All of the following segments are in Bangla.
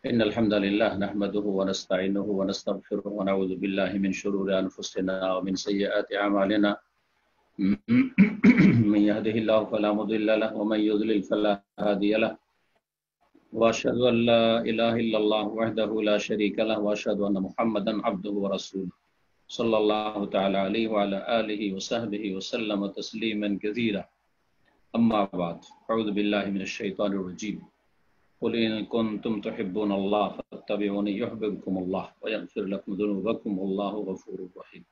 إن الحمد لله نحمده ونستعينه ونستغفره ونعوذ بالله من شرور أنفسنا ومن سيئات أعمالنا من يهده الله فلا مضل له ومن يضلل فلا هادي له وأشهد أن لا إله إلا الله وحده لا شريك له وأشهد أن محمدا عبده ورسوله صلى الله تعالى عليه وعلى آله وصحبه وسلم تسليما كثيرا أما بعد أعوذ بالله من الشيطان الرجيم قل إن كنتم تحبون الله فاتبعوني يحببكم الله ويغفر لكم ذنوبكم والله غفور رحيم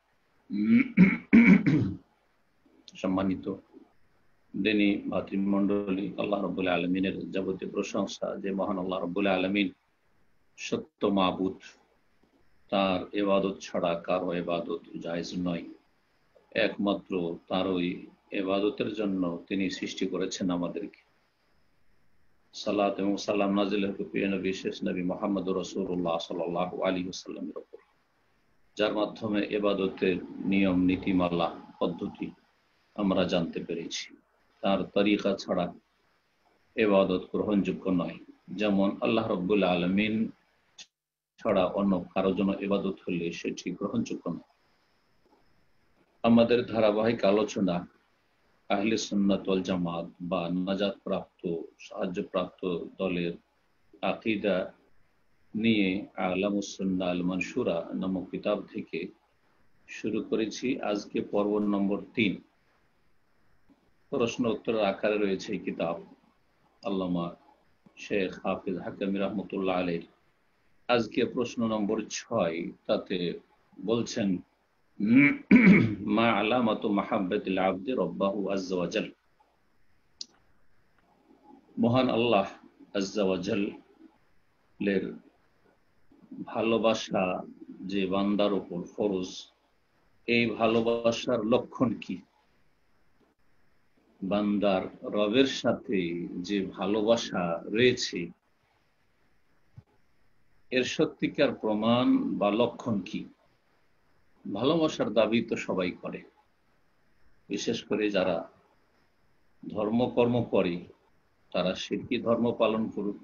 সম্মানিত দিনী ভাতৃমণ্ডলী, আল্লাহ রাব্বুল আলামিনের যাবতীয় প্রশংসা যে মহান আল্লাহ রাব্বুল আলামিন সত্য মাবুদ, তার ইবাদত ছাড়া কারো ইবাদত জায়েজ নয়। একমাত্র তারই ইবাদতের জন্য তিনি সৃষ্টি করেছেন আমাদেরকে। সালাত এবং সালাম নাজিল হোক প্রিয় নবী শেষ নবী মুহাম্মদ রাসূলুল্লাহ সাল্লাল্লাহু আলাইহি ওয়াসাল্লামের উপর, যার মাধ্যমে ইবাদতের নিয়ম নীতিমালা পদ্ধতি আমরা জানতে পেরেছি। তার তরিকা ছাড়া ইবাদত গ্রহণযোগ্য নয়। যেমন আল্লাহ রাব্বুল আলামিন ছাড়া অন্য কারো জন্য ইবাদত হলে সেটি গ্রহণযোগ্য নয়। আমাদের ধারাবাহিক আলোচনা আহলে সুন্নাত ওয়াল জামাত বা নাজাত প্রাপ্ত সাহায্যপ্রাপ্ত দলের আকীদা নিয়ে আলামুস সুন্নাহ আল মানসুরা নামক কিতাব থেকে শুরু করেছি। আজকে পর্ব নম্বর 3, প্রশ্ন উত্তরের আকারে রয়েছে এই কিতাব আল্লামা শেখ হাফিজ হাকামি রহমতুল্লাহ আলাইহির। আজকে প্রশ্ন নম্বর 6, তাতে বলছেন মা আলামাতু মাহাব্বাতিল আবদি রাব্বাহু আযজা ওয়া জাল। মহান আল্লাহ আযজা ওয়া জালের ভালোবাসা যে বান্দার উপর ফরজ, এই ভালোবাসার লক্ষণ কি? বান্দার রবের সাথে যে ভালোবাসা রয়েছে এর সত্যিকার প্রমাণ বা লক্ষণ কি? ভালোবাসার দাবি তো সবাই করে, বিশেষ করে যারা ধর্মকর্ম করে তারা শিরকি ধর্ম পালন করুক,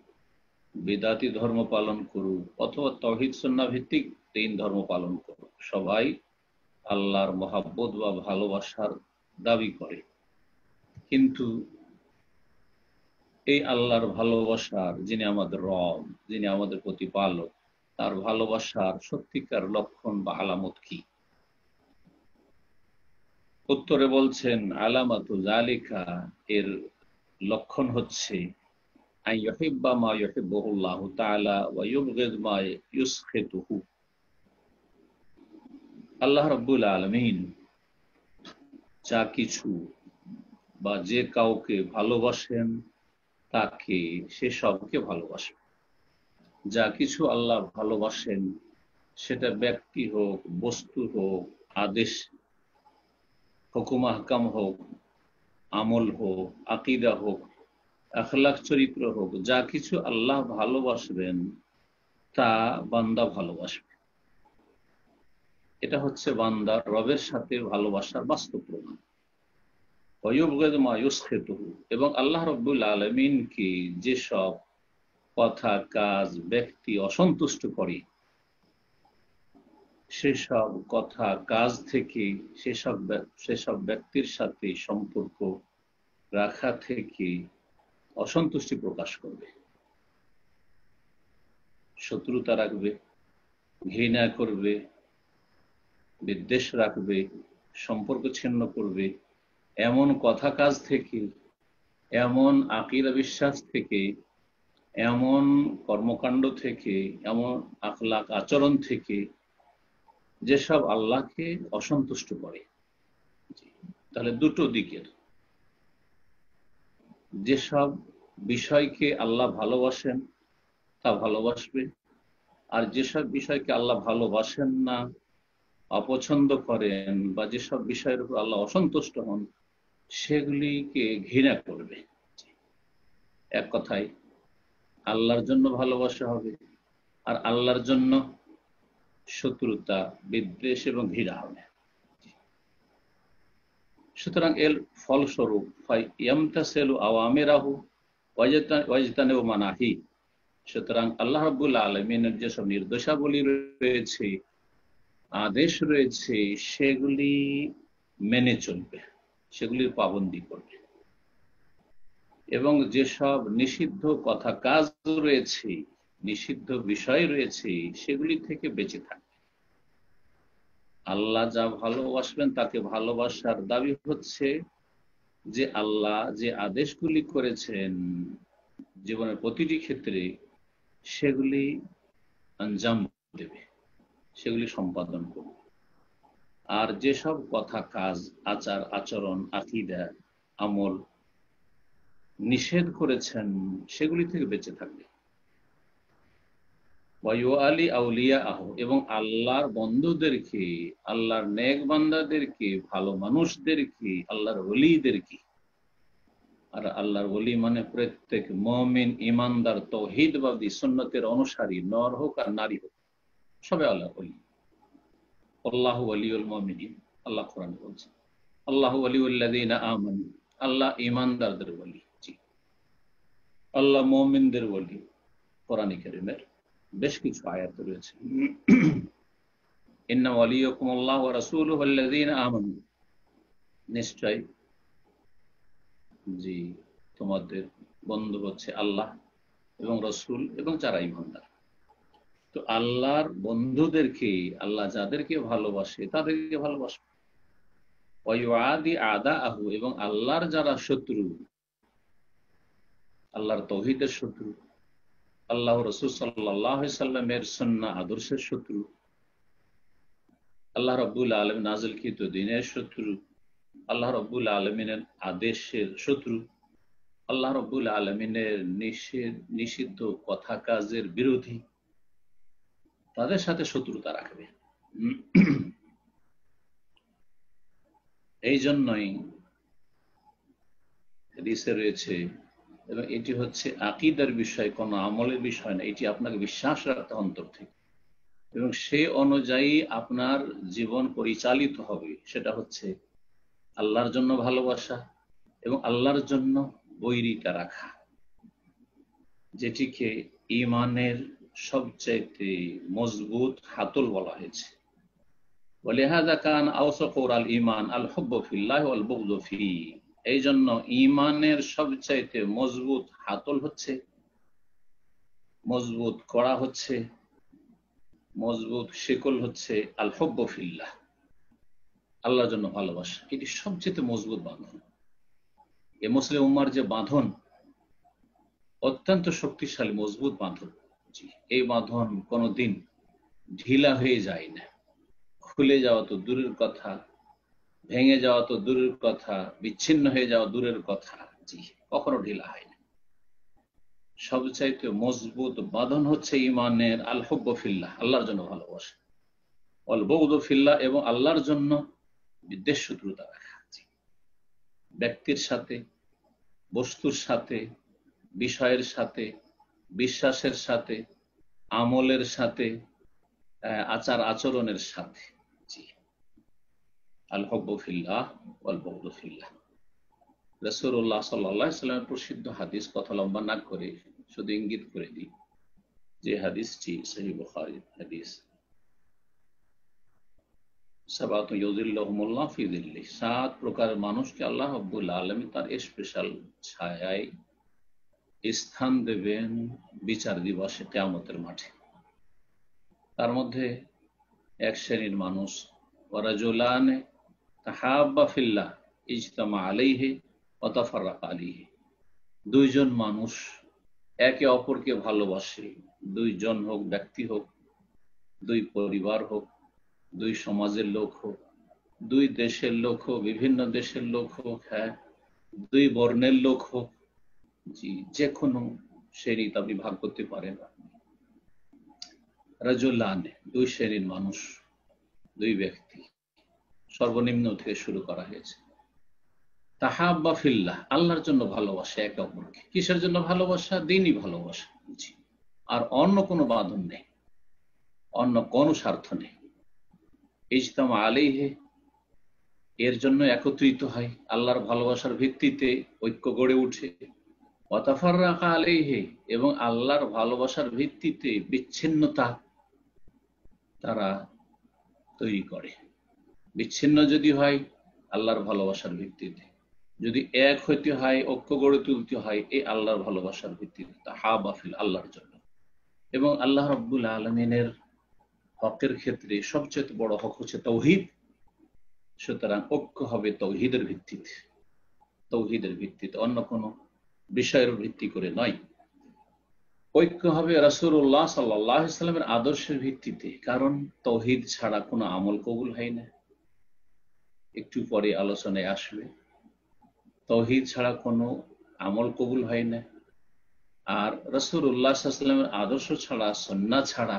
বিদাতি ধর্ম পালন করুক অথবা তাওহীদ সুন্নাহ ভিত্তিক দিন ধর্ম পালন করুক, সবাই আল্লাহর মহাব্বত বা ভালোবাসার দাবি করে। কিন্তু এই আল্লাহর ভালোবাসার, যিনি আমাদের রব, যিনি আমাদের প্রতিপালক, তার ভালোবাসার সত্যিকার লক্ষণ বা আলামত কি? উত্তরে বলছেন আলামাতু যালিকা, এর লক্ষণ হচ্ছে আন ইউহিব্বা মা ইউহিব্বুহুল্লাহু তাআলা ওয়া ইউবগিদ মা ইউসখিতুহু। আল্লাহ রাব্বুল আলামিন যা কিছু বা যে কাউকে ভালোবাসেন তাকে, সে সবকে ভালোবাসেন। যা কিছু আল্লাহ ভালোবাসেন সেটা ব্যক্তি হোক, বস্তু হোক, আদেশ, হুকুম আহকাম হোক, আমল হোক, আকীদা হোক, আখলাক চরিত্র হোক, যা কিছু আল্লাহ ভালোবাসবেন তা বান্দা ভালোবাসবে। এটা হচ্ছে বান্দার রবের সাথে ভালোবাসার বাস্তব প্রমাণ। ওয়ায়ুবগিদ মা ইউসখিতুহু, এবং আল্লাহ রাব্বুল আলামিনকে যেসব কথা, কাজ, ব্যক্তি অসন্তুষ্ট করে সেসব কথা, কাজ থেকে, সেসব ব্যক্তির সাথে সম্পর্ক রাখা থেকে অসন্তুষ্টি প্রকাশ করবে, শত্রুতা রাখবে, ঘৃণা করবে, বিদ্বেষ রাখবে, সম্পর্ক ছিন্ন করবে। এমন কথা কাজ থেকে, এমন আকীদা বিশ্বাস থেকে, এমন কর্মকাণ্ড থেকে, এমন আখলাক আচরণ থেকে যেসব আল্লাহকে অসন্তুষ্ট করে। তাহলে দুটো দিকের, যেসব বিষয়কে আল্লাহ ভালোবাসেন তা ভালোবাসবে, আর যেসব বিষয়কে আল্লাহ ভালোবাসেন না, অপছন্দ করেন, বা যেসব বিষয়ের উপর আল্লাহ অসন্তুষ্ট হন সেগুলিকে ঘৃণা করবে। এক কথায় আল্লাহর জন্য ভালোবাসা হবে আর আল্লাহর জন্য শত্রুতা, বিদ্বেষ এবং ঘৃণা হবে। সুতরাং এর ফলস্বরূপ ইয়ামতাসিলু আওয়ামিরাহু ওয়াজতানিবু মানাহি, সুতরাং আল্লাহ রাব্বুল আলামিনের যেসব নির্দেশাবলী রয়েছে, আদেশ রয়েছে, সেগুলি মেনে চলবে, সেগুলির পাবন্দি করবে, এবং যেসব নিষিদ্ধ কথা কাজ রয়েছে, নিষিদ্ধ বিষয় রয়েছে, সেগুলি থেকে বেঁচে থাকবে। আল্লাহ যা ভালোবাসবেন তাকে ভালোবাসার দাবি হচ্ছে যে আল্লাহ যে আদেশগুলি করেছেন জীবনের প্রতিটি ক্ষেত্রে সেগুলি আঞ্জাম দেবে, সেগুলি সম্পাদন করবে। আর যেসব কথা কাজ, আচার আচরণ, আকীদা, আমল নিষেধ করেছেন সেগুলি থেকে বেঁচে থাকবে। ওয়ালি আউলিয়া আহ, এবং আল্লাহর বন্ধুদেরকে, আল্লাহর নেক বান্দাদেরকে, ভালো মানুষদেরকে, আল্লাহর ওলিদেরকে, আর আল্লাহর ওলি মানে প্রত্যেক মুমিন, ইমানদার, তাওহীদবাদী, সুন্নতের অনুসারী, নর হোক আর নারী হোক, সবে আল্লাহর ওলি। আল্লাহু ওয়ালিউল মুমিনিন, আল্লাহ কোরআনে বলছেন। আল্লাহু ওয়ালিউল্লাযীনা আমানু, আল্লাহ ইমানদারদের ওলি। জি, আল্লাহ মুমিনদের ওলি। কোরআনে কারীমের বেশ কিছু আয়াত রয়েছে। ইন্না ওয়ালিয়াকুমুল্লাহু ওয়া রাসূলুহু আল্লাযীনা আমানু, নিশ্চয় জি তোমাদের বন্ধু হচ্ছে আল্লাহ এবং রাসূল এবং যারা ঈমানদার। তো আল্লাহর বন্ধুদেরকে, আল্লাহ যাদেরকে ভালোবাসে তাদেরকে ভালোবাসে। ওয়ায়ুআদি আদাআহু, এবং আল্লাহর যারা শত্রু, আল্লাহর তাওহীদের শত্রু, আল্লাহ রাসূল সাল্লাল্লাহু আলাইহি সাল্লামের সুন্নাহ আদর্শের শত্রু, আল্লাহ রাব্বুল আলামিন নাযিলকৃত দ্বীনের শত্রু, আল্লাহ রাব্বুল আলামিনের আদেশের শত্রু, আল্লাহ রাব্বুল আলামিনের নিষিদ্ধ কথা কাজের বিরোধী, তাদের সাথে শত্রুতা রাখবে। এই জন্যই হাদিসে রয়েছে, এবং এটি হচ্ছে আকীদার বিষয়, কোনো আমলের বিষয় না, এটি আপনাকে বিশ্বাস রাখতে অন্তর থেকে, এবং সেই অনুযায়ী আপনার জীবন পরিচালিত হবে। সেটা হচ্ছে আল্লাহর জন্য ভালোবাসা এবং আল্লাহর জন্য বৈরিতা রাখা, যেটিকে ঈমানের সবচেয়ে মজবুত হাতল বলা হয়েছে। ওয়ালিহাযা কান আওসাকুর আল ঈমান আল হুব্বু ফিল্লাহি ওয়াল বুগযু ফিহি, এই জন্য ঈমানের সবচাইতে মজবুত হাতল হচ্ছে, মজবুত কড়া হচ্ছে, মজবুত শিকল হচ্ছে আল হুব্বু ফিল্লাহ, আল্লাহর জন্য ভালোবাসা। এটি সবচেয়ে মজবুত বাঁধন। এ মুসলিম উম্মার যে বাঁধন, অত্যন্ত শক্তিশালী মজবুত বাঁধন। এই বাঁধন কোনোদিন ঢিলা হয়ে যায় না। খুলে যাওয়া তো দূরের কথা, ভেঙে যাওয়া তো দূরের কথা, বিচ্ছিন্ন হয়ে যাওয়া দূরের কথা, জি কখনো ঢিলা হয় না। সবচাইতে মজবুত বাঁধন হচ্ছে ঈমানের আল হুব্বু ফিল্লাহ, আল্লাহর জন্য ভালোবাসা, ওয়াল বুগযু ফিল্লাহ, এবং আল্লাহর জন্য বিদ্বেষ শত্রুতা রাখা। ব্যক্তির সাথে, বস্তুর সাথে, বিষয়ের সাথে, বিশ্বাসের সাথে, আমলের সাথে, আচার আচরণের সাথে। জি, আল হুব্বু ফিল্লাহ ওয়াল বুগযু ফিল্লাহ। রাসূলুল্লাহ সাল্লাল্লাহু আলাইহি ওয়াসাল্লামের প্রসিদ্ধ হাদিস, কথা লম্বা না করে শুধু ইঙ্গিত করে দিই, যে হাদিসটি সহিহ বুখারীর হাদিস। সাবাতু ইউযিল্লুহুমুল্লাহু ফি যিল্লিহি, 7 প্রকারের মানুষকে আল্লাহ রাব্বুল আলামিন তার স্পেশাল ছায়ায় স্থান দেবেন বিচার দিবসে, কিয়ামতের মাঠে। তার মধ্যে এক শ্রেণীর মানুষ, ওয়ারাজুলানে তাহাব্বা ফিল্লাহ ইজতামা আলাইহি ওয়া তাফাররাকা আলাইহি, দুইজন মানুষ একে অপরকে ভালোবাসে, দুইজন হোক, ব্যক্তি হোক, দুই পরিবার হোক, দুই সমাজের লোক হোক, দুই দেশের লোক হোক, বিভিন্ন দেশের লোক হোক, হ্যাঁ, দুই বর্ণের লোক হোক, জি যে কোনো শ্রেণী আপনি ভাগ করতে পারেন। রাজুলানে, দুই শ্রেণীর মানুষ, দুই ব্যক্তি, সর্বনিম্ন থেকে শুরু করা হয়েছে। তাহাব্বা ফিল্লাহ, আল্লাহর জন্য ভালোবাসা একে অপরকে। কিসের জন্য ভালোবাসা? দ্বীনি ভালোবাসা। আর অন্য কোনো বাঁধন নেই, অন্য কোনো স্বার্থ নেই। ইজতামা আলাইহি, এর জন্য একত্রিত হয়, আল্লাহর ভালোবাসার ভিত্তিতে ঐক্য গড়ে উঠে। ওয়াতাফাররাকা আলাইহি, এবং আল্লাহর ভালোবাসার ভিত্তিতে বিচ্ছিন্নতা তারা তৈরি করে। বিচ্ছিন্ন যদি হয় আল্লাহর ভালোবাসার ভিত্তিতে, যদি এক হইতে হয়, ঐক্য গড়ে তুলতে হয় এই আল্লাহর ভালোবাসার ভিত্তিতে, তাহাবা ফিল, আল্লাহর জন্য। এবং আল্লাহ রাব্বুল আলামিনের হকের ক্ষেত্রে সবচেয়ে বড় হক হচ্ছে তাওহীদ। সুতরাং ঐক্য হবে তাওহীদের ভিত্তিতে, তাওহীদের ভিত্তিতে, অন্য কোনো বিষয়ের ভিত্তি করে নয়। ঐক্য হবে রাসূলুল্লাহ সাল্লাল্লাহু আলাইহি ওয়াসাল্লামের আদর্শের ভিত্তিতে, কারণ তাওহীদ ছাড়া কোনো আমল কবুল হয় না। একটু পরে আলোচনায় আসবে, তাওহীদ ছাড়া কোনো আমল কবুল হয় না। আর রাসূলুল্লাহ সাল্লাল্লাহু আলাইহি ওয়াসাল্লামের আদর্শ ছাড়া, সুন্নাহ ছাড়া,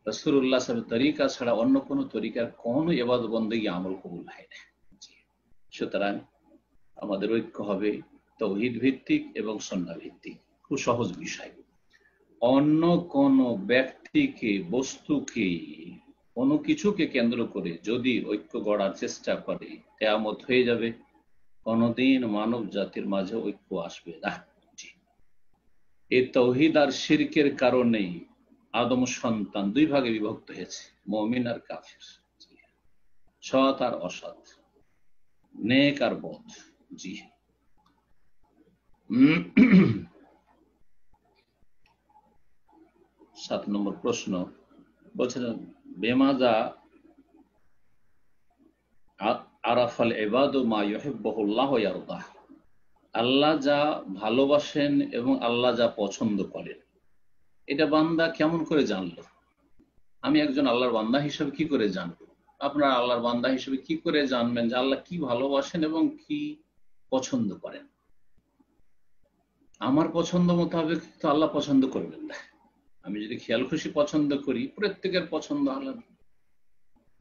রাসূলুল্লাহ সাল্লাল্লাহু আলাইহি ওয়াসাল্লামের তরিকা ছাড়া অন্য কোনো তরিকার কোনো ইবাদত বন্দেগী আমল কবুল হয় না। সুতরাং আমাদের ঐক্য হবে তাওহীদ ভিত্তিক এবং সুন্নাহ ভিত্তিক। খুব সহজ বিষয়। অন্য কোন ব্যক্তিকে, বস্তুকে, কোনো কিছুকে কেন্দ্র করে যদি ঐক্য গড়ার চেষ্টা করে, কিয়ামত হয়ে যাবে, কোনদিন মানব জাতির মাঝে ঐক্য আসবে না। এই তাওহীদ আর শিরকের কারণেই আদম সন্তান দুই ভাগে বিভক্ত হয়েছে, মুমিন আর কাফির, সৎ আর অসৎ, নেক আর বদ। জি 7 নম্বর প্রশ্ন বলছেন, বেমাজা আরাফাল ইবাদু মা ইউহিব্বুহুল্লাহ ওয়া ইয়ারদাহ, আল্লাহ যা ভালোবাসেন এবং আল্লাহ যা পছন্দ করেন এটা বান্দা কেমন করে জানলো? আমি একজন আল্লাহর বান্দা হিসেবে কি করে জানবো? আপনারা আল্লাহর বান্দা হিসেবে কি করে জানবেন যে আল্লাহ কি ভালোবাসেন এবং কি পছন্দ করেন? আমার পছন্দ মোতাবেক তো আল্লাহ পছন্দ করবেন না। আমি যদি খেয়াল খুশি পছন্দ করি, প্রত্যেকের পছন্দ আলাদা,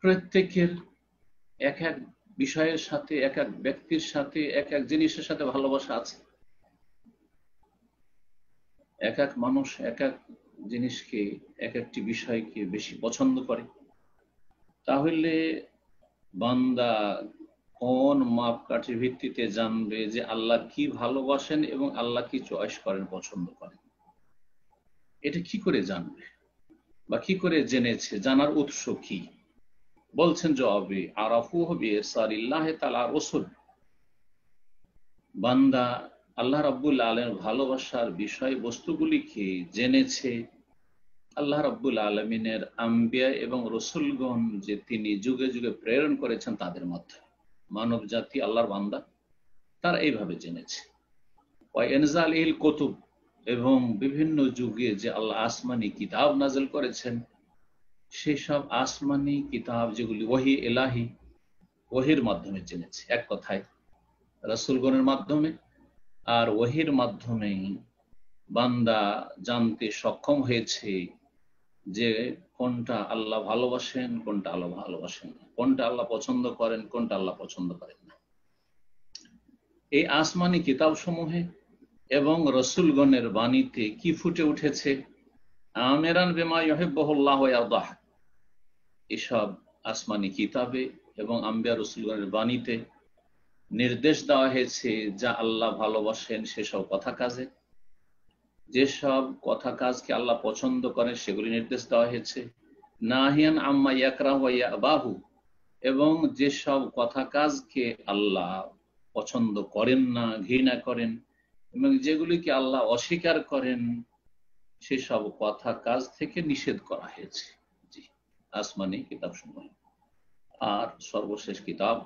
প্রত্যেকের এক এক বিষয়ের সাথে, এক এক ব্যক্তির সাথে, এক এক জিনিসের সাথে ভালোবাসা আছে। এক এক মানুষ এক এক জিনিসকে, এক একটি বিষয়কে বেশি পছন্দ করে। তাহলে বান্দা কোন মাপকাঠির ভিত্তিতে জানবে যে আল্লাহ কি ভালোবাসেন এবং আল্লাহ কি চয়েস করেন, পছন্দ করেন? এটা কি করে জানবে বা কি করে জেনেছে? জানার উৎস কি? বলছেন জবাবে, আরাফু হবে সারিল্লাহ তাআলা রাসূল, বান্দা আল্লাহ রাব্বুল আলামিনের ভালোবাসার বিষয় বস্তুগুলিকে জেনেছে আল্লাহ রাব্বুল আলামিনের আম্বিয়া এবং রাসূলগণ যে তিনি যুগে যুগে প্রেরণ করেছেন তাদের মাধ্যমে। মানব জাতি আল্লাহর বান্দা, তারা এইভাবে জেনেছে। ওয়া ইনজালিল কুতুব, এবং বিভিন্ন যুগে যে আল্লাহ আসমানি কিতাব নাযিল করেছেন, সেই সব আসমানি কিতাব যেগুলি ওহী ইলাহি, ওহীর মাধ্যমে জেনেছে। এক কথায় রাসূলগণের মাধ্যমে আর ওহীর মাধ্যমে বান্দা জানতে সক্ষম হয়েছে যে কোনটা আল্লাহ ভালোবাসেন, কোনটা আল্লাহ ভালোবাসেন না, কোনটা আল্লাহ পছন্দ করেন, কোনটা আল্লাহ পছন্দ করেন না। এই আসমানি কিতাব সমূহে এবং রাসূলগণের বাণীতে কি ফুটে উঠেছে? আমিরান বিমা ইউহিব্বুহুল্লাহ ওয়া ইয়ারদাহ, এসব আসমানি কিতাবে এবং আম্বিয়া রাসূলগণের বাণীতে নির্দেশ দেওয়া হয়েছে যা আল্লাহ ভালোবাসেন সেসব কথা কাজে, যেসব কথা কাজকে আল্লাহ পছন্দ করেন সেগুলি নির্দেশ দেওয়া হয়েছে। নাহিয়ান আম্মা ইয়াকরাহু ওয়া ইয়াবাহু, এবং যেসব কথা কাজকে আল্লাহ পছন্দ করেন না, ঘৃণা করেন, এবং যেগুলিকে আল্লাহ অস্বীকার করেন সেসব কথা কাজ থেকে নিষেধ করা হয়েছে। জি, আসমানি কিতাব সমূহ। আর সর্বশেষ কিতাব,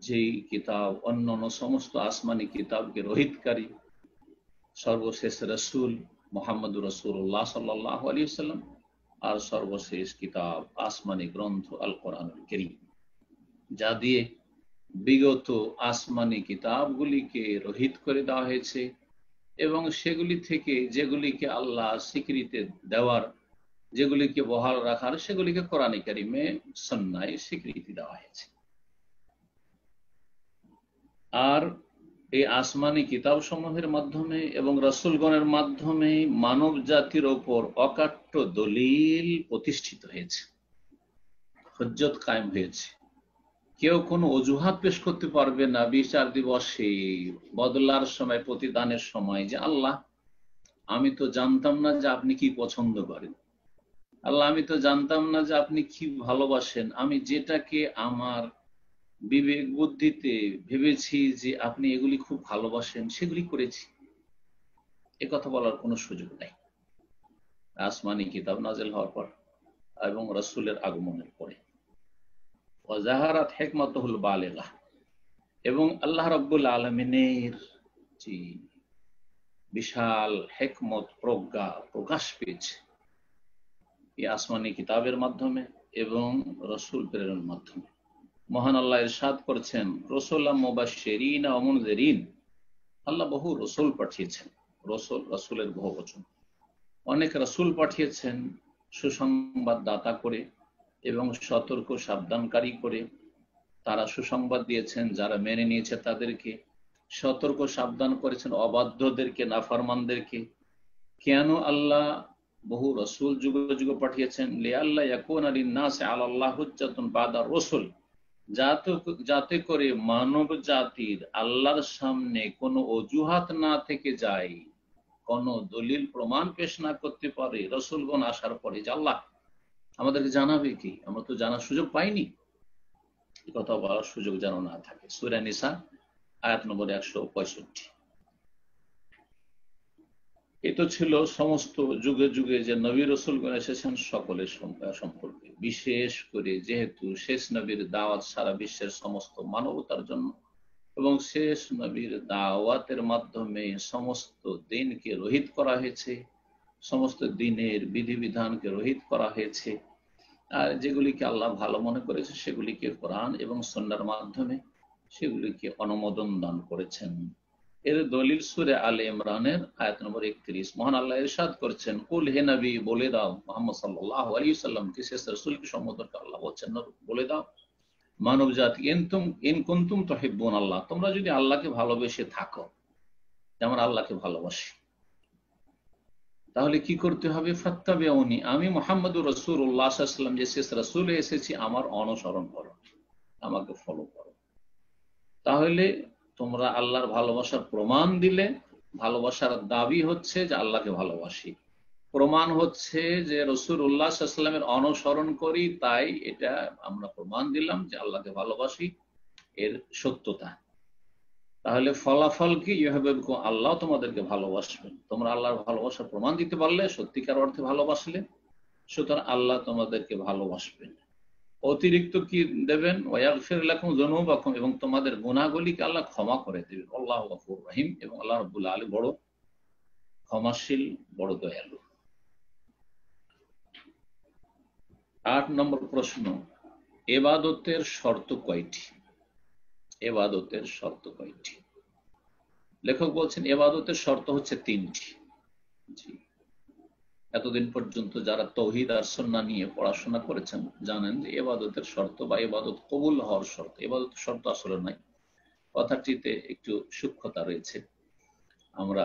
যেই কিতাব অন্যান্য সমস্ত আসমানি কিতাবকে রহিতকারী, সর্বশেষ রসুল মুহাম্মদুর রাসূলুল্লাহ সাল্লাল্লাহু আলাইহি ওয়াসাল্লাম, আর সর্বশেষ কিতাব আসমানি গ্রন্থ আল কোরআনুল কারীম, যা দিয়ে বিগত আসমানি কিতাবগুলিকে রহিত করে দেওয়া হয়েছে এবং সেগুলি থেকে যেগুলিকে আল্লাহ স্বীকৃতি দেওয়ার, যেগুলিকে বহাল রাখার, সেগুলিকে কোরআনে কারিমে সুন্নায় স্বীকৃতি দেওয়া হয়েছে। আর এই আসমানি কিতাব সমূহের মাধ্যমে এবং রাসূলগণের মাধ্যমে মানব জাতির ওপর অকাট্য দলিল প্রতিষ্ঠিত হয়েছে, হুজ্জত কায়েম হয়েছে। কেউ কোনো অজুহাত পেশ করতে পারবে না বিচার দিবসে, বদলার সময়, প্রতিদানের সময়, যে আল্লাহ আমি তো জানতাম না যে আপনি কি পছন্দ করেন, আল্লাহ আমি তো জানতাম না যে আপনি কি ভালোবাসেন, আমি যেটাকে আমার বিবেক বুদ্ধিতে ভেবেছি যে আপনি এগুলি খুব ভালোবাসেন সেগুলি করেছি। এ কথা বলার কোনো সুযোগ নেই আসমানি কিতাব নাজিল হওয়ার পর এবং রাসূলের আগমনের পরে। ওয়াজাহারাত হিকমাতুহুল বালিগা, এবং আল্লাহ রাব্বুল আলামিনের যে বিশাল হিকমত, প্রজ্ঞা প্রকাশ পেয়েছে এই আসমানি কিতাবের মাধ্যমে এবং রাসূল প্রেরণের মাধ্যমে। মহান আল্লাহ ইরশাদ করছেন, রাসূলাম মুবাশশিরিন ওয়া মুনযিরিন, আল্লাহ বহু রাসূল পাঠিয়েছেন। রাসূলের বহুবচন, অনেক রাসূল পাঠিয়েছেন সুসংবাদ দাতা করে এবং সতর্ক সাবধানকারী করে। তারা সুসংবাদ দিয়েছেন যারা মেনে নিয়েছে তাদেরকে, সতর্ক সাবধান করেছেন অবাধ্যদেরকে, নাফরমানদেরকে। কেন আল্লাহ বহু রাসূল যুগ যুগ পাঠিয়েছেন? লিআল্লা ইয়াকুনা লিন-নাসি আলাল্লাহি হুজ্জাতুন বা'দা রাসূল, যাতে করে মানব জাতির আল্লাহর সামনে কোনো অজুহাত না থেকে যায়, কোনো দলিল প্রমাণ পেশ না করতে পারে রাসূলগণ আসার পরে, যে আল্লাহ আমাদেরকে জানাবে কি, আমরা তো জানার সুযোগ পাইনি, এই কথা বলার সুযোগ যেন না থাকে। সূরা নিসা আয়াত নম্বর 165। এই তো ছিল সমস্ত যুগে যুগে যে নবী রাসূলগণ এসেছেন সকলের সম্পর্কে, বিশেষ করে যেহেতু শেষ নবীর দাওয়াত সারা বিশ্বের সমস্ত মানবতার জন্য, এবং শেষ নবীর দাওয়াতের মাধ্যমে সমস্ত দিনকে রহিত করা হয়েছে, সমস্ত দিনের বিধিবিধানকে রহিত করা হয়েছে, আর যেগুলিকে আল্লাহ ভালো মনে করেছে সেগুলিকে কোরআন এবং সুন্নাহর মাধ্যমে সেগুলিকে অনুমোদন দান করেছেন। এর দলিল সূরা আলে ইমরানের আয়াত নম্বর 31। মহান আল্লাহ ইরশাদ করছেন, কুল হে নবী বলে দাও, মুহাম্মদ সাল্লাল্লাহু আলাইহি সাল্লামকে, শেষ রাসূলকে সম্বোধন করে আল্লাহ বলছেন, বলে দাও মানব জাতি, ইন কুনতুম তুহিব্বুন আল্লাহ, তোমরা যদি আল্লাহকে ভালোবেসে থাকো, যেমন আল্লাহকে ভালোবাসি, তাহলে কি করতে হবে? ফাত্তাবিউনি, আমি মুহাম্মদুর রাসূলুল্লাহ সাল্লাল্লাহু আলাইহি ওয়াসাল্লাম যে শেষ রাসূল এসেছি আমার অনুসরণ করো, আমাকে ফলো করো। তাহলে তোমরা আল্লাহর ভালোবাসার প্রমাণ দিলে। ভালোবাসার দাবি হচ্ছে যে আল্লাহকে ভালোবাসি, প্রমাণ হচ্ছে যে রাসূলুল্লাহ সাল্লাল্লাহু আলাইহি ওয়াসাল্লামের অনুসরণ করি, তাই এটা আমরা প্রমাণ দিলাম যে আল্লাহকে ভালোবাসি, এর সত্যতা। তাহলে ফলাফল কি? ইউহিব্বুকুম, আল্লাহ তোমাদেরকে ভালোবাসবেন। তোমরা আল্লাহর ভালোবাসার প্রমাণ দিতে পারলে, সত্যিকার অর্থে ভালোবাসলে, সুতরাং আল্লাহ তোমাদেরকে ভালোবাসবেন। অতিরিক্ত কি দেবেন? ওয়াগফির লাকুম যুনুবাকুম, এবং তোমাদের গুনাহগুলিকে আল্লাহ ক্ষমা করে দেবেন। আল্লাহু গফুর রহিম, এবং আল্লাহ রাব্বুল আলামিন বড় ক্ষমাশীল, বড় দয়ালু। 8 নম্বর প্রশ্ন, ইবাদতের শর্ত কয়টি? ইবাদতের শর্ত কয়টি? লেখক বলছেন ইবাদতের শর্ত হচ্ছে 3টি। জি, এতদিন পর্যন্ত যারা তাওহীদ আর সুন্নাহ নিয়ে পড়াশোনা করেছেন জানেন যে ইবাদতের শর্ত বা ইবাদত কবুল হওয়ার শর্ত, ইবাদতের শর্ত আসলে নাই, কথাটিতে একটু সূক্ষ্মতা রয়েছে। আমরা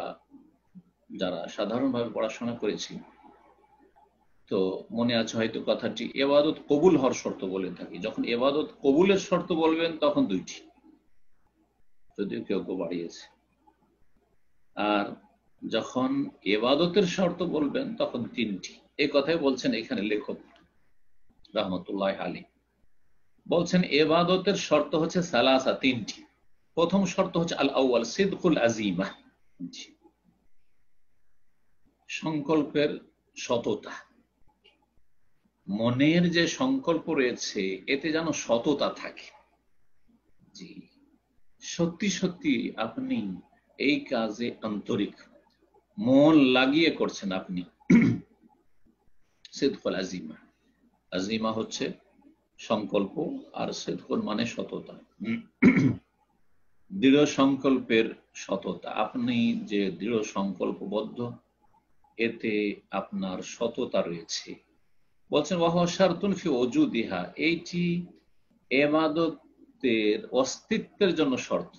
যারা সাধারণভাবে পড়াশোনা করেছি তো মনে আছে হয়তো কথাটি, ইবাদত কবুল হওয়ার শর্ত বলে থাকি। যখন ইবাদত কবুলের শর্ত বলবেন তখন 2টি, যদিও কেউ কেউ বাড়িয়েছে। আর যখন ইবাদতের শর্ত বলবেন তখন 3টি। এই কথাই বলছেন এখানে লেখক রাহমাতুল্লাহ আলাইহি। বলছেন ইবাদতের শর্ত হচ্ছে সালাসা, 3টি। প্রথম শর্ত হচ্ছে আল আউয়াল সিদকুল আযীমা, সংকল্পের সততা। মনের যে সংকল্প রয়েছে এতে যেন সততা থাকে। জি, সত্যি সত্যি আপনি এই কাজে আন্তরিক, মন লাগিয়ে করছেন আপনি। সিদকুল আযীমা, আযীমা হচ্ছে সংকল্প, আর সিদকুল মানে সততা, দৃঢ় সংকল্পের সততা। আপনি যে দৃঢ় সংকল্পবদ্ধ, এতে আপনার সততা রয়েছে। বলছেন ওয়াহুয়া শারতুন ফি ওজুদিহা, এইটি ইবাদতের অস্তিত্বের জন্য শর্ত।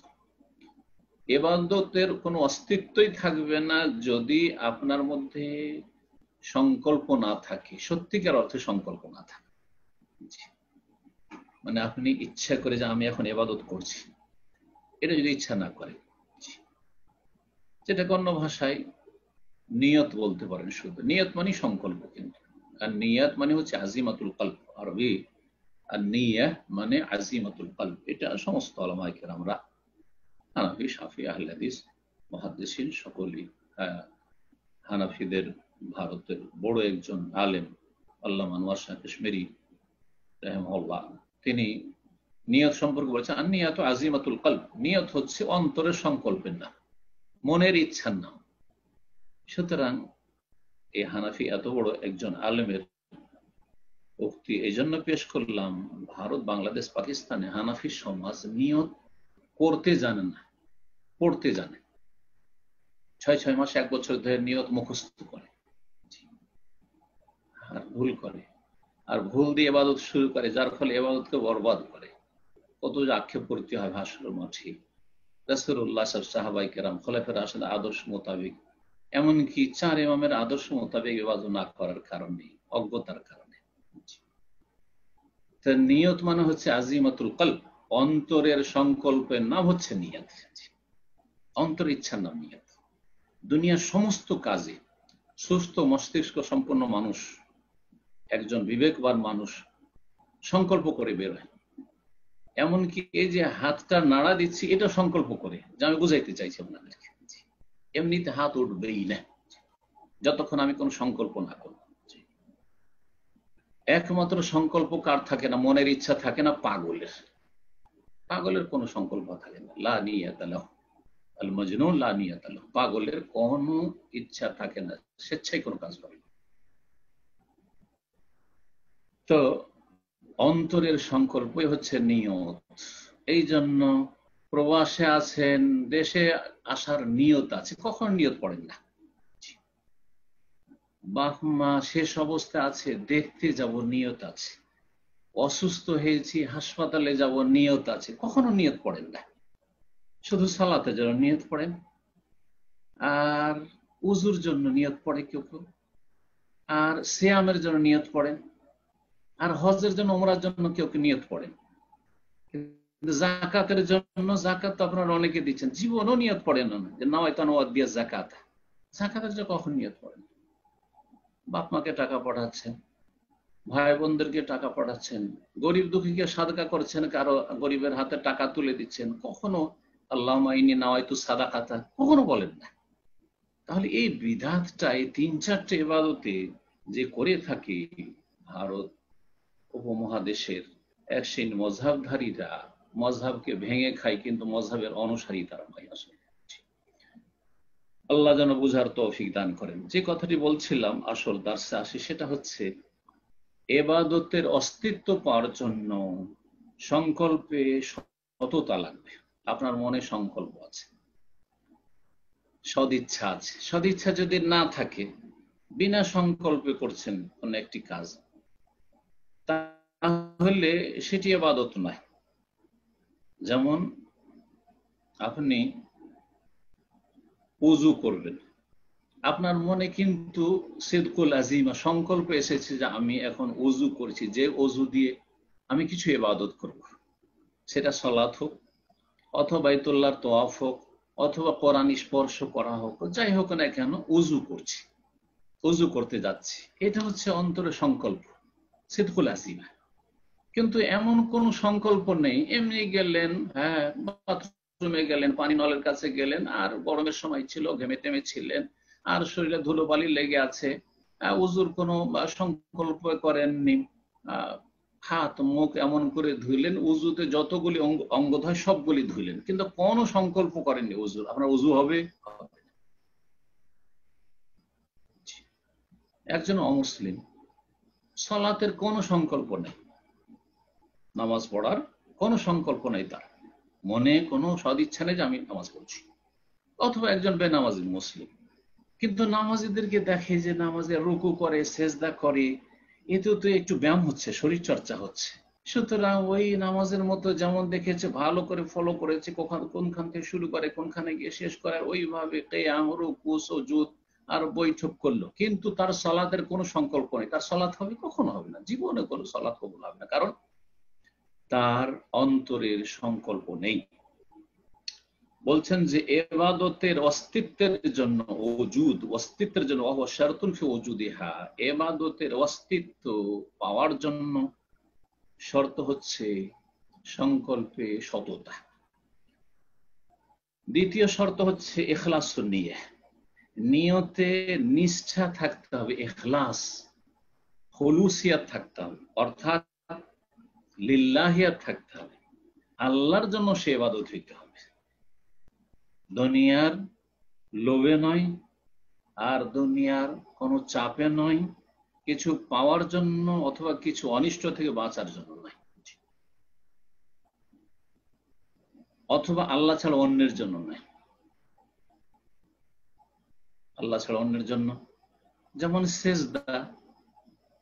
ইবাদতের কোনো অস্তিত্বই থাকবে না যদি আপনার মধ্যে সংকল্প না থাকে, সত্যিকার অর্থে সংকল্প না থাকে। মানে আপনি ইচ্ছা করে যে আমি এখন ইবাদত করছি, এটা যদি ইচ্ছা না করে, যেটাকে অন্য ভাষায় নিয়ত বলতে পারেন। শুধু নিয়ত মানে সংকল্প, কিন্তু আর নিয়ত মানে হচ্ছে আজিমাতুল কলব, আরবি আর নিয়াহ মানে আজিমাতুল কলব। এটা সমস্ত উলামায়ে কেরামরা, হানাফি, শাফি, আহলে হাদিস, মুহাদ্দিসিন সকলেই, হানাফিদের ভারতের বড় একজন আলেম আল্লামা আনোয়ার শাহ কাশ্মীরি রাহিমাহুল্লাহ, তিনি নিয়ত সম্পর্কে বলেছেন, আর নিয়ত আজিমাতুল কলব, নিয়ত হচ্ছে অন্তরের সংকল্পের নাম, মনের ইচ্ছার নাম। সুতরাং এই হানাফি এত বড় একজন আলেমের উক্তি এই জন্য পেশ করলাম, ভারত, বাংলাদেশ, পাকিস্তানে হানাফি সমাজ নিয়ত করতে জানে না, পড়তে জানে। 6 মাস 1 বছর ধরে নিয়ত মুখস্থ করে আর ভুল করে, আর ভুল দিয়ে ইবাদত শুরু করে, যার ফলে ইবাদতকে বরবাদ করে। কত যে আক্ষেপ করতে হয় ভাষার মাঠে। রাসূলুল্লাহ সাহাবায়ে কেরাম খোলাফায়ে রাশিদিন আদর্শ মোতাবেক, এমনকি 4 ইমামের আদর্শ মোতাবেক ইবাদত না করার কারণে, অজ্ঞতার কারণে। তো নিয়ত মানে হচ্ছে আজিমাতুল কলব, অন্তরের সংকল্পের নাম হচ্ছে নিয়ত, অন্তর ইচ্ছার নাম নিয়ত। দুনিয়ার সমস্ত কাজে সুস্থ মস্তিষ্ক সম্পন্ন মানুষ, একজন বিবেকবান মানুষ সংকল্প করে বেরোয়। এমনকি এই যে হাতটা নাড়া দিচ্ছি, এটা সংকল্প করে, যে আমি বুঝাইতে চাইছি আপনাদেরকে। এমনিতে হাত উঠবেই না যতক্ষণ আমি কোনো সংকল্প না করব। একমাত্র সংকল্প কার থাকে না? মনের ইচ্ছা থাকে না পাগলের। পাগলের কোনো সংকল্প থাকে না, লা নিয়াত লাহু, আল মাজনুন লা নিয়াত লাহু, পাগলের কোনো ইচ্ছা থাকে না, স্বেচ্ছায় কোনো কাজ করে না। তো অন্তরের সংকল্পই হচ্ছে নিয়ত। এই জন্য প্রবাসে আছেন, দেশে আসার নিয়ত আছে, কখন নিয়ত পড়েন না? বাপ মা শেষ অবস্থা আছে, দেখতে যাব, নিয়ত আছে। অসুস্থ হয়েছি, হাসপাতালে যাব, নিয়ত আছে, কখনো নিয়ত পড়েন না। শুধু সালাতের জন্য নিয়ত পড়েন, আর উজুর জন্য নিয়ত পড়ে কেউ কেউ, আর সিয়ামের জন্য নিয়ত পড়েন, আর হজের জন্য, ওমরার জন্য কেউ কেউ নিয়ত পড়েন। কিন্তু যাকাতের জন্য, যাকাত তো আপনারা অনেকে দিচ্ছেন, জীবনও নিয়ত পড়েন না যে নাওয়াইতু আন উআদ্দিয়া যাকাত। যাকাতের জন্য কখন নিয়ত পড়েন? বাপ মাকে টাকা পাঠাচ্ছেন, ভাই বোনদেরকে টাকা পাঠাচ্ছেন, গরিব দুঃখীকে সাদকা করছেন, কারো গরিবের হাতে টাকা তুলে দিচ্ছেন, কখনো আল্লাহুম্মা ইন্নী নাওয়াইতু সাদাকাতা কখনো বলেন না। তাহলে এই বিধাতটা, এই 3-4টে ইবাদতে যে করে থাকে ভারত উপমহাদেশের এক শ্রেণী মযহাবধারীরা, মযহাবকে ভেঙে খায়, কিন্তু মযহাবের অনুসারী তারা নয় আসলে। আল্লাহ যেন বুঝার তৌফিক দান করেন। যে কথাটি বলছিলাম, আসল দার্সে আসি, সেটা হচ্ছে ইবাদতের অস্তিত্ব পাওয়ার জন্য সংকল্পে সততা লাগবে। আপনার মনে সংকল্প আছে, সদিচ্ছা আছে, সদিচ্ছা যদি না থাকে, বিনা সংকল্পে করছেন কোন একটি কাজ, তাহলে সেটি ইবাদত নয়। যেমন আপনি ওযু করবেন, আপনার মনে কিন্তু সিদকুল আজিমা, সংকল্প এসেছে যে আমি এখন ওযু করছি, যে ওযু দিয়ে আমি কিছু ইবাদত করব, সেটা সালাত হোক, অথবা বাইতুল্লাহর তওয়াফ হোক, অথবা কোরআন স্পর্শ করা হোক, যাই হোক না কেন, ওযু করছি, ওযু করতে যাচ্ছি, এটা হচ্ছে অন্তরে সংকল্প, সিদকুল আজিমা। কিন্তু এমন কোন সংকল্প নেই, এমনি গেলেন, হ্যাঁ বাথরুমে গেলেন, পানি নলের কাছে গেলেন, আর গরমের সময় ছিল, ঘেমে টেমে ছিলেন, আর শরীরে ধুলোবালি লেগে আছে, ওযুর কোনো সংকল্প করেননি, হাত মুখ এমন করে ধুইলেন, উজুতে যতগুলি অঙ্গ হয় সবগুলি ধুইলেন, কিন্তু কোনো সংকল্প করেননি উজুর, আপনার উজু হবে? একজন অমুসলিম, সালাতের কোনো সংকল্প নেই, নামাজ পড়ার কোনো সংকল্প নেই, তার মনে কোনো সদিচ্ছা নেই যে আমি নামাজ পড়ছি। অথবা একজন বেনামাজি মুসলিম, কিন্তু নামাজিদেরকে দেখে যে নামাজে রুকু করে, সেজদা করে, এতেও তো একটু ব্যায়াম হচ্ছে, শরীর চর্চা হচ্ছে। সুতরাং ওই নামাজের মতো যেমন দেখেছে, ভালো করে ফলো করেছে, কোনখান থেকে শুরু করে কোনখানে গিয়ে শেষ করে, ওইভাবে কিয়াম, রুকু, সুজুদ আর বৈঠক করলো, কিন্তু তার সালাতের কোনো সংকল্প নেই। তার সালাত হবে? কখনো হবে না, জীবনে কোনো সালাত কবুল হবে না। কারণ তার অন্তরের সংকল্প নেই। বলছেন যে ইবাদতের অস্তিত্বের জন্য অস্তিত্বের জন্য শারতুন ফি ওজুদিহা, ইবাদতের অস্তিত্ব পাওয়ার জন্য শর্ত হচ্ছে সংকল্পে সততা। দ্বিতীয় শর্ত হচ্ছে ইখলাসুন নিয়্যাহ, নিয়তে নিষ্ঠা থাকতে হবে, ইখলাস খুলুসিয়াত থাকতে হবে, অর্থাৎ লিল্লাহিয়াত থাকতে হবে, আল্লাহর জন্য সে ইবাদত হইতে হবে, দুনিয়ার লোভে নয়, আর দুনিয়ার কোনো চাপে নয়, কিছু পাওয়ার জন্য অথবা কিছু অনিষ্ট থেকে বাঁচার জন্য নয়, অথবা আল্লাহ ছাড়া অন্যের জন্য নয়। আল্লাহ ছাড়া অন্যের জন্য, যেমন সেজদা,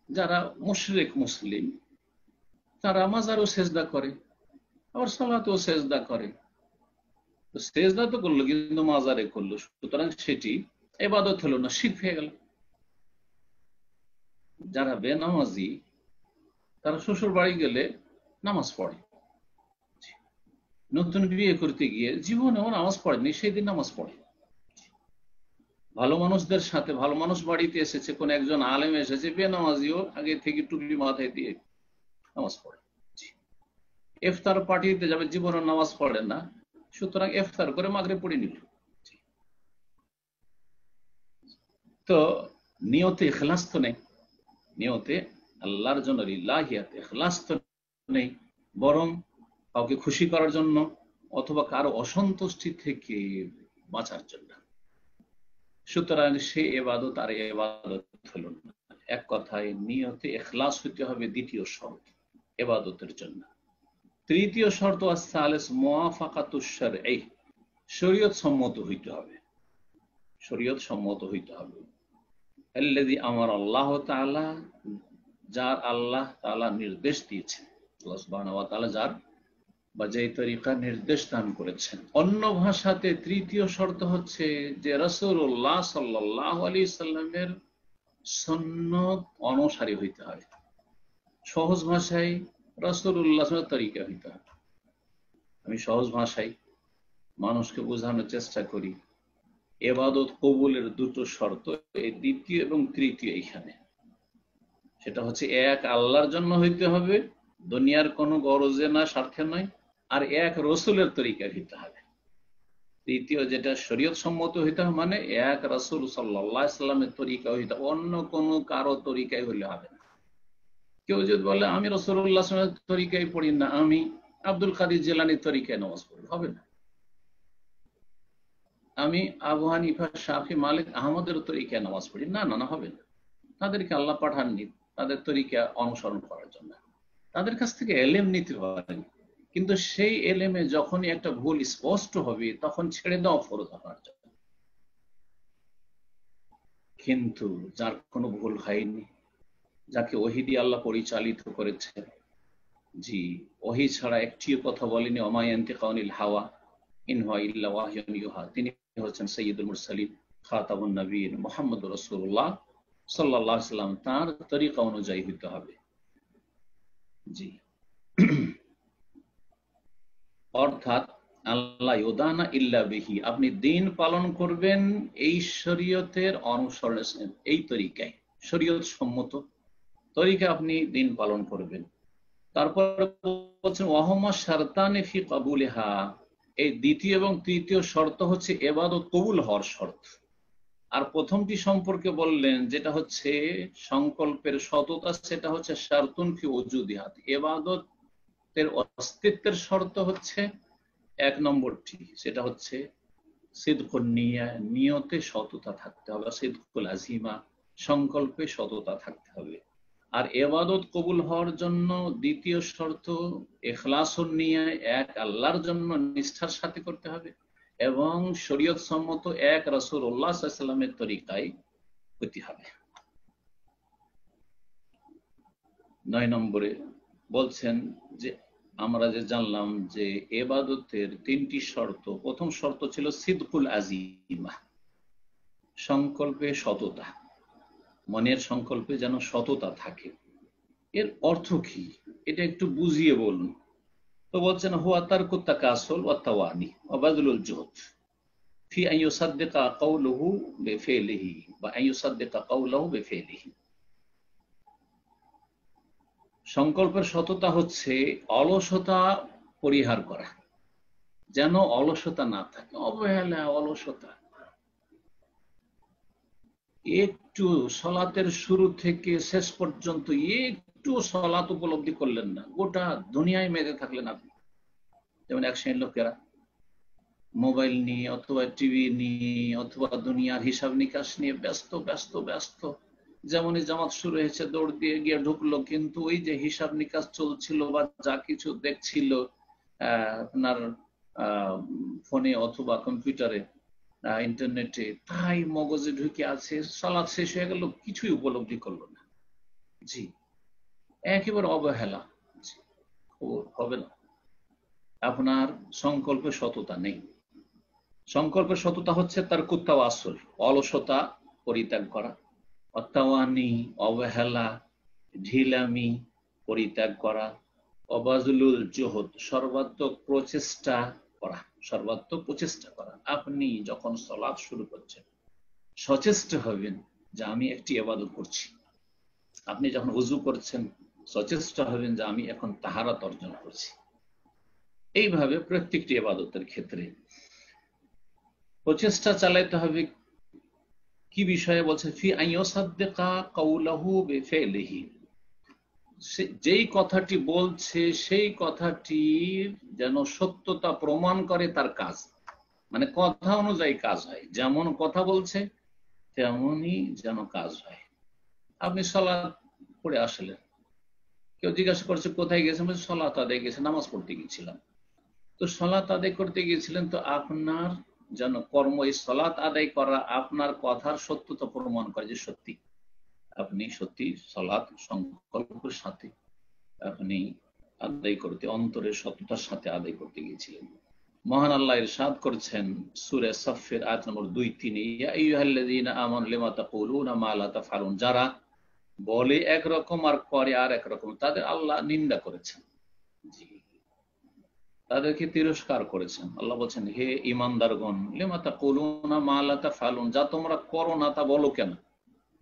যারা মুশরিক মুসলিম তারা মাজারও সেজদা করে, আবার সালাতেও সেজদা করে। সেজদা তো করলো কিন্তু মাজারে করলো, সুতরাং সেটি ইবাদত হলো না, শিরক হয়ে গেল। যারা বেনামাজি তারা শ্বশুর বাড়ি গেলে নামাজ পড়ে, নতুন বিয়ে করতে গিয়ে জীবনেও নামাজ পড়েনি, সেই দিন নামাজ পড়ে। ভালো মানুষদের সাথে, ভালো মানুষ বাড়িতে এসেছে, কোন একজন আলেম এসেছে, বেনামাজিও আগে থেকে টুপি মাথায় দিয়ে নামাজ পড়ে। ইফতার পার্টিতে যাবে, জীবনে নামাজ পড়ে না, সুতরাং ইফতার করে মাগরিব পড়ে নিল। তো নিয়তে ইখলাস তো নেই, নিয়তে আল্লাহর জন্য লিল্লাহিয়াত ইখলাস তো নেই, বরং কাউকে খুশি করার জন্য অথবা কারো অসন্তুষ্টি থেকে বাঁচার জন্য। সুতরাং সে ইবাদত আর ইবাদত হলো না। এক কথায় নিয়তে ইখলাস হতে হবে দ্বিতীয় শর্ত ইবাদতের জন্য। তৃতীয় শর্ত আস-সালিস মুওয়াফাকাতুশ শারঈ, শরীয়ত সম্মত হইতে হবে, শরীয়ত সম্মত হইতে হবে। আল্লাযী আমারা আল্লাহ তাআলা, যার আল্লাহ তাআলা নির্দেশ দিয়েছেন, আল্লাহ সুবহানাহু ওয়া তাআলা যার বা যেই তরিকা নির্দেশ দান করেছেন। অন্য ভাষাতে তৃতীয় শর্ত হচ্ছে যে রাসূলুল্লাহ সাল্লাল্লাহু আলাইহি সাল্লামের সুন্নত অনুসারী হইতে হয়। সহজ ভাষায় রাসূলুল্লাহর তরিকা হইতে হবে। আমি সহজ ভাষায় মানুষকে বোঝানোর চেষ্টা করি, ইবাদত কবুলের দুটো শর্ত, এই দ্বিতীয় এবং তৃতীয় এখানে। সেটা হচ্ছে এক আল্লাহর জন্য হইতে হবে, দুনিয়ার কোনো গরজে না, স্বার্থে নয়, আর এক রসুলের তরিকা হইতে হবে। তৃতীয় যেটা শরীয়ত সম্মত হইতে হবে, মানে এক রাসূল সাল্লাল্লাহু আলাইহি সাল্লামের তরিকা হইতে, অন্য কোনো কারো তরিকায় হইলে হবে না। কেউ যদি বলে আমি রাসূলুল্লাহ সাল্লাল্লাহু আলাইহি ওয়াসাল্লামের তরিকায় পড়ি না, আমি আব্দুল কাদের জিলানীর তরিকায় নামাজ পড়ি, হবে না। আমি আবু হানিফা, শাফি, মালিক, আহমদের তরিকায় নামাজ পড়ি, না না না, হবে না। তাদেরকে আল্লাহ পাঠাননি তাদের তরিকা অনুসরণ করার জন্য, তাদের কাছ থেকে এলেম নিতে পারেন, কিন্তু সেই এলেমে যখনই একটা ভুল স্পষ্ট হবে তখন ছেড়ে দেওয়া ফরজ আপনার জন্য। কিন্তু যার কোনো ভুল হয়নি, যাকে ওহী দিয়ে আল্লাহ পরিচালিত করেছেন, জি, ওহী ছাড়া একটিও কথা বলেনি, ওমা ইয়ানতিকু আনিল হাওয়া ইন হুয়া ইল্লা ওয়াহয়ুন ইউহা, তিনি হচ্ছেন সাইয়্যিদুল মুরসালিন খাতামুন নবীয়িন মুহাম্মদুর রাসূলুল্লাহ সাল্লাল্লাহু আলাইহি ওয়াসাল্লাম, তার তরিকা অনুযায়ী হইতে হবে। জি, অর্থাৎ আল্লাহ ইউদানা ইল্লা বিহি, আপনি দিন পালন করবেন এই শরীয়তের অনুসরণে, এই তরিকায়, শরীয়ত সম্মত তরিকা আপনি দিন পালন করবেন। তারপর বলছেন ওয়াহুমা শারতানি ফি কবুলিহা, এই দ্বিতীয় এবং তৃতীয় শর্ত হচ্ছে ইবাদত কবুল হওয়ার শর্ত। আর প্রথমটি সম্পর্কে বললেন যেটা হচ্ছে সংকল্পের সততা, সেটা হচ্ছে শারতুন ফি ওজুদিহাত, ইবাদতের অস্তিত্বের শর্ত হচ্ছে এক নম্বরটি, সেটা হচ্ছে সিদকুন নিয়া, নিয়তে সততা থাকতে হবে, সিদকুল আযিমা, সংকল্পে সততা থাকতে হবে। আর ইবাদত কবুল হওয়ার জন্য দ্বিতীয় শর্ত ইখলাসুন নিয়া, এক আল্লাহর জন্য নিষ্ঠার সাথে করতে হবে, এবং শরীয়ত সম্মত এক রাসূলুল্লাহ সাল্লাল্লাহু আলাইহি ওয়াসাল্লামের তরিকায় হতে হবে। 9 নম্বরে বলছেন যে আমরা যে জানলাম যে ইবাদতের তিনটি শর্ত, প্রথম শর্ত ছিল সিদকুল আযিমা, সংকল্পে সততা, মনের সংকল্পে যেন সততা থাকে। এর অর্থ কি এটা একটু বুঝিয়ে বলুন। তো বলছেন হুয়া তারকুত তাকাসুল ওয়া তাওয়ানি ওয়া বাযলুল জুহদ ফি আন ইউসাদ্দিকা কাওলুহু বিফিলিহি বা আন ইউসাদ্দিকা কাওলুহু বিফিলিহি। সংকল্পের সততা হচ্ছে অলসতা পরিহার করা, যেন অলসতা না থাকে, অবহেলা অলসতা। একটু সলাতের শুরু থেকে শেষ পর্যন্ত একটু সলাত উপলব্ধি করলেন না, গোটা দুনিয়ায় মেতে থাকলেন আপনি। যেমন এক শ্রেণীর লোকেরা মোবাইল নিয়ে অথবা টিভি নিয়ে অথবা দুনিয়ার হিসাব নিকাশ নিয়ে ব্যস্ত ব্যস্ত ব্যস্ত। যেমনই জামাত শুরু হয়েছে দৌড় দিয়ে গিয়ে ঢুকলো, কিন্তু ওই যে হিসাব নিকাশ চলছিল বা যা কিছু দেখছিল আপনার ফোনে অথবা কম্পিউটারে ইন্টারনেটে, তাই মগজে ঢুকে আছে। সালাদ শেষ হয়ে গেল, কিছুই উপলব্ধি করলো না। জি, একেবারে অবহেলা। হবে না, আপনার সংকল্পে সততা নেই। সংকল্পের সততা হচ্ছে তার কুত্তাও আসল, অলসতা পরিত্যাগ করা, অত্যাওয়ানি অবহেলা, ঢিলামি পরিত্যাগ করা, অবাজুলুল জোহদ সর্বাত্মক প্রচেষ্টা করা, সর্বাত্মক প্রচেষ্টা করা। আপনি যখন সালাত শুরু করছেন সচেষ্ট হবেন যে আমি একটি ইবাদত করছি। আপনি যখন ওযু করছেন সচেষ্ট হবেন যে আমি এখন তাহারাত অর্জন করছি। এইভাবে প্রত্যেকটি ইবাদতের ক্ষেত্রে প্রচেষ্টা চালাইতে হবে। কি বিষয়ে বলছে? ফি আন ইউসাদ্দিকা কাওলাহু বিফিলিহি, যেই কথাটি বলছে সেই কথাটি যেন সত্যতা প্রমাণ করে তার কাজ, মানে কথা অনুযায়ী কাজ হয়। যেমন কথা বলছে তেমনই যেন কাজ হয়। আপনি সালাত পড়ে আসলেন, কেউ জিজ্ঞাসা করছে কোথায় গেছেন, সালাত আদায় গেছে, নামাজ পড়তে গিয়েছিলাম। তো সালাত আদায় করতে গিয়েছিলেন, তো আপনার যেন কর্ম এই সালাত আদায় করা আপনার কথার সত্যতা প্রমাণ করে যে সত্যি আপনি সত্যি সালাত সংকল্পের সাথে আপনি আদায় করতে, অন্তরের সত্যতার সাথে আদায় করতে গিয়েছিলেন। মহান আল্লাহ ইরশাদ করছেন সূরা সাফের আয়াত নম্বর 2-3, ইয়া আইয়ুহাল্লাযীনা আমানু লিমা তাকুলুনা মা লা তাফআলুন, যারা বলে একরকম আর করে আর একরকম, তাদের আল্লাহ নিন্দা করেছেন। জি, তাদেরকে তিরস্কার করেছেন। আল্লাহ বলছেন হে ঈমানদারগণ, লিমা তাকুলুনা মা লা তাফআলুন, যা তোমরা করো না তা বলো কেন?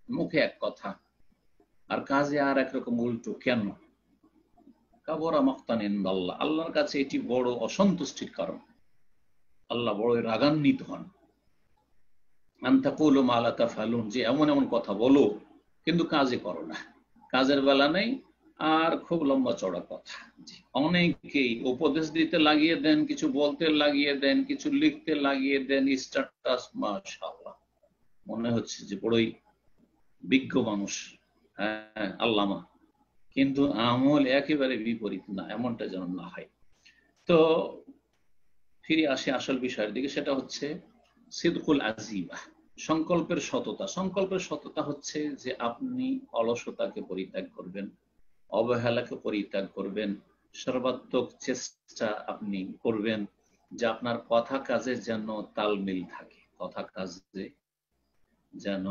মুখে এক কথা আর কাজে আর একরকম, উল্টো কেন? কাবুরা মাকতান ইনদাল্লাহ, আল্লাহর কাছে এটি বড় অসন্তুষ্টির কারণ। আল্লাহ বড় রাগান্বিত হন। আন তাকুলু মা লা তাফআলুন, যে এমন এমন কথা বলো কিন্তু কাজে করো না, কাজের বেলা নেই আর খুব লম্বা চড়া কথা। অনেকেই উপদেশ দিতে লাগিয়ে দেন, কিছু বলতে লাগিয়ে দেন, কিছু লিখতে লাগিয়ে দেন, স্ট্যাটাস, মাশাআল্লাহ মনে হচ্ছে যে বড়ই বিজ্ঞ মানুষ, হ্যাঁ আল্লামা, কিন্তু আমল একেবারে বিপরীত। না, এমনটা যেন না হয়। তো ফিরে আসে আসল বিষয়ের দিকে, সেটা হচ্ছে সিদকুল আজিবা, সংকল্পের সততা। সংকল্পের সততা হচ্ছে যে আপনি অলসতাকে পরিত্যাগ করবেন, অবহেলাকে পরিত্যাগ করবেন, সর্বাত্মক চেষ্টা আপনি করবেন যে আপনার কথা কাজে যেন তাল মিল থাকে, কথা কাজে যেন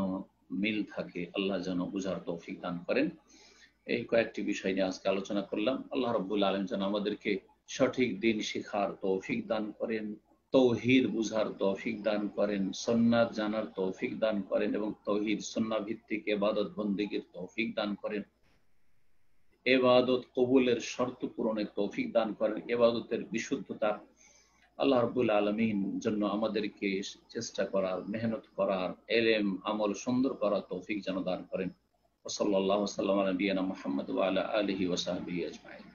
মিল থাকে। আল্লাহ যেন বুঝার তৌফিক দান করেন। এই কয়েকটি বিষয় নিয়ে আজকে আলোচনা করলাম। আল্লাহ রাব্বুল আলামিন যেন আমাদেরকে সঠিক দিন শিখার তৌফিক দান করেন, তৌহিদ বুঝার তৌফিক দান করেন, সুন্নাত জানার তৌফিক দান করেন এবং তৌহিদ সুন্নাহ ভিত্তিক ইবাদত বন্দেগীর তৌফিক দান করেন। ইবাদত কবুলের শর্ত পূরণের তৌফিক দান করেন, ইবাদতের বিশুদ্ধতা আল্লাহ রাব্বুল আলামিন জন্য আমাদেরকে চেষ্টা করার, মেহনত করার, ইলম আমল সুন্দর করার তৌফিক যেন দান করেন। সাল্লাল্লাহু আলাইহি ওয়া সাল্লাম আলা নবিয়িনা মুহাম্মদ ওয়া আলা আলিহি ওয়া সাহবিহি আজমাইন।